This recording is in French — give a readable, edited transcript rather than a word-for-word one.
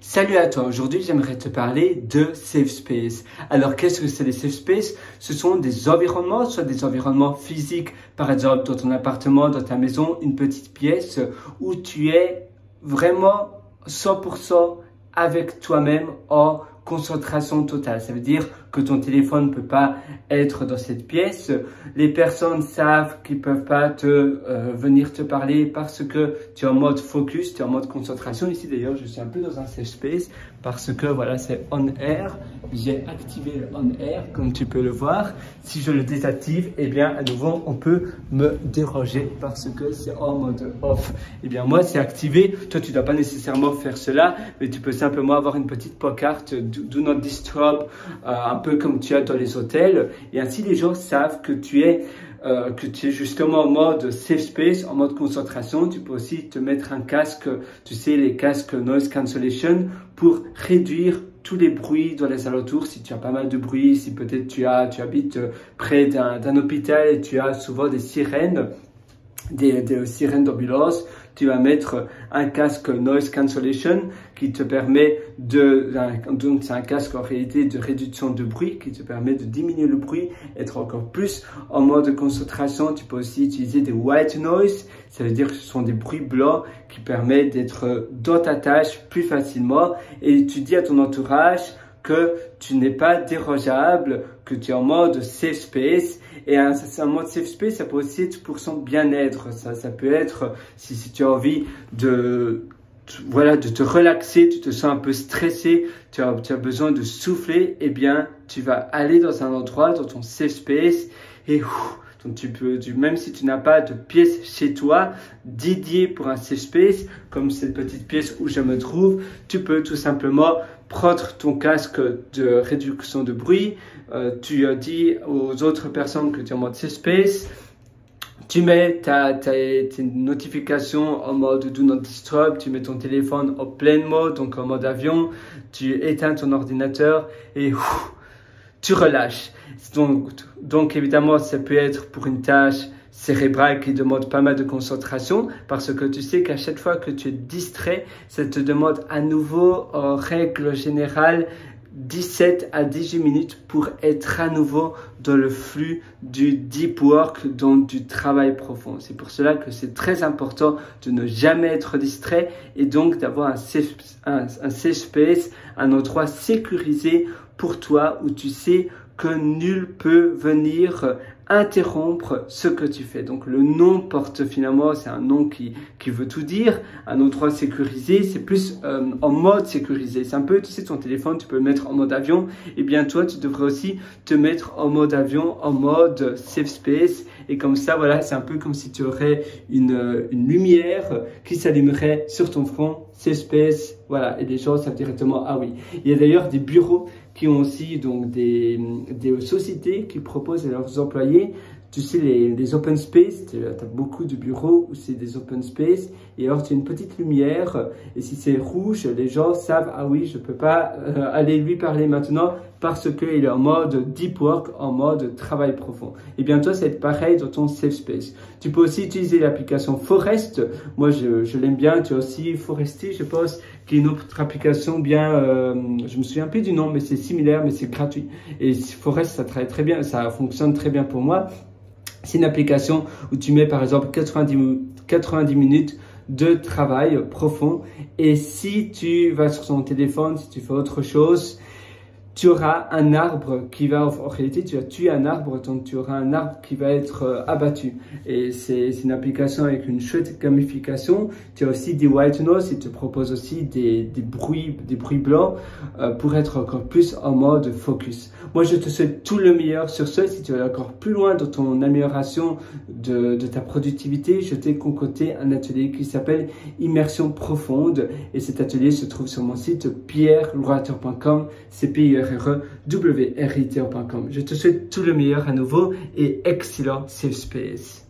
Salut à toi, aujourd'hui j'aimerais te parler de Safe Space. Alors qu'est-ce que c'est les Safe Space? Ce sont des environnements, soit des environnements physiques, par exemple dans ton appartement, dans ta maison, une petite pièce où tu es vraiment 100% avec toi-même en concentration totale. Ça veut dire que ton téléphone ne peut pas être dans cette pièce. Les personnes savent qu'ils ne peuvent pas venir te parler parce que tu es en mode focus, tu es en mode concentration. Ici d'ailleurs, je suis un peu dans un safe space parce que voilà, c'est on air. J'ai activé le on air comme tu peux le voir. Si je le désactive, eh bien à nouveau, on peut me déranger parce que c'est en mode off. Eh bien moi, c'est activé. Toi, tu ne dois pas nécessairement faire cela, mais tu peux simplement avoir une petite pancarte Do Not Disturb, un peu comme tu as dans les hôtels, et ainsi les gens savent que tu es justement en mode safe space, en mode concentration. Tu peux aussi te mettre un casque, tu sais, les casques noise cancellation, pour réduire tous les bruits dans les alentours. Si tu as pas mal de bruit, si peut-être tu habites près d'un hôpital et tu as souvent des sirènes, des sirènes d'ambulance, tu vas mettre un casque noise cancellation qui te permet donc c'est un casque en réalité de réduction de bruit qui te permet de diminuer le bruit, être encore plus en mode concentration. Tu peux aussi utiliser des white noise, ça veut dire que ce sont des bruits blancs qui permettent d'être dans ta tâche plus facilement, et tu dis à ton entourage que tu n'es pas dérangeable, que tu es en mode safe space. Et un mode safe space, ça peut aussi être pour son bien-être. Ça peut être, si tu as envie de te relaxer, tu te sens un peu stressé, tu as besoin de souffler, eh bien, tu vas aller dans un endroit, dans ton safe space, et donc même si tu n'as pas de pièce chez toi dédiée pour un safe space, comme cette petite pièce où je me trouve, tu peux tout simplement prendre ton casque de réduction de bruit, tu dis aux autres personnes que tu es en mode safe space, tu mets tes notifications en mode Do Not Disturb, tu mets ton téléphone en plein mode, donc en mode avion, tu éteins ton ordinateur et tu relâches. Donc évidemment, ça peut être pour une tâche cérébrale qui demande pas mal de concentration, parce que tu sais qu'à chaque fois que tu es distrait, ça te demande à nouveau, en règle générale, 17 à 18 minutes pour être à nouveau dans le flux du deep work, donc du travail profond. C'est pour cela que c'est très important de ne jamais être distrait et donc d'avoir un safe space, un endroit sécurisé pour toi où tu sais que nul peut venir interrompre ce que tu fais. Donc le nom porte finalement, c'est un nom qui veut tout dire. Un endroit sécurisé, c'est plus en mode sécurisé. C'est un peu, tu sais, ton téléphone, tu peux le mettre en mode avion. Et bien toi, tu devrais aussi te mettre en mode avion, en mode safe space. Et comme ça, voilà, c'est un peu comme si tu aurais une lumière qui s'allumerait sur ton front, safe space. Voilà, et les gens savent directement, ah oui. Il y a d'ailleurs des bureaux qui ont aussi donc des sociétés qui proposent à leurs employés, tu sais, les open space. Tu as beaucoup de bureaux où c'est des open space, et alors tu as une petite lumière, et si c'est rouge, les gens savent, ah oui, je peux pas aller lui parler maintenant parce qu'il est en mode deep work, en mode travail profond. Et bien toi, c'est pareil dans ton safe space. Tu peux aussi utiliser l'application Forest. Moi, je l'aime bien. Tu as aussi Foresty, je pense, qui est une autre application bien, je me souviens plus du nom, mais c'est similaire, mais c'est gratuit. Et Forest, ça travaille très bien, ça fonctionne très bien pour moi. C'est une application où tu mets par exemple 90 minutes de travail profond, et si tu vas sur ton téléphone, si tu fais autre chose, tu auras un arbre qui va, en réalité, tu as tué un arbre, donc tu auras un arbre qui va être abattu. Et c'est une application avec une chouette gamification. Tu as aussi des white noise, il te propose aussi des bruits blancs pour être encore plus en mode focus. Moi, je te souhaite tout le meilleur sur ce. Si tu vas encore plus loin dans ton amélioration de ta productivité, je t'ai concocté un atelier qui s'appelle Immersion profonde. Et cet atelier se trouve sur mon site pierrelwriter.com, CPIRREWRITER.com. Je te souhaite tout le meilleur à nouveau et excellent safe space.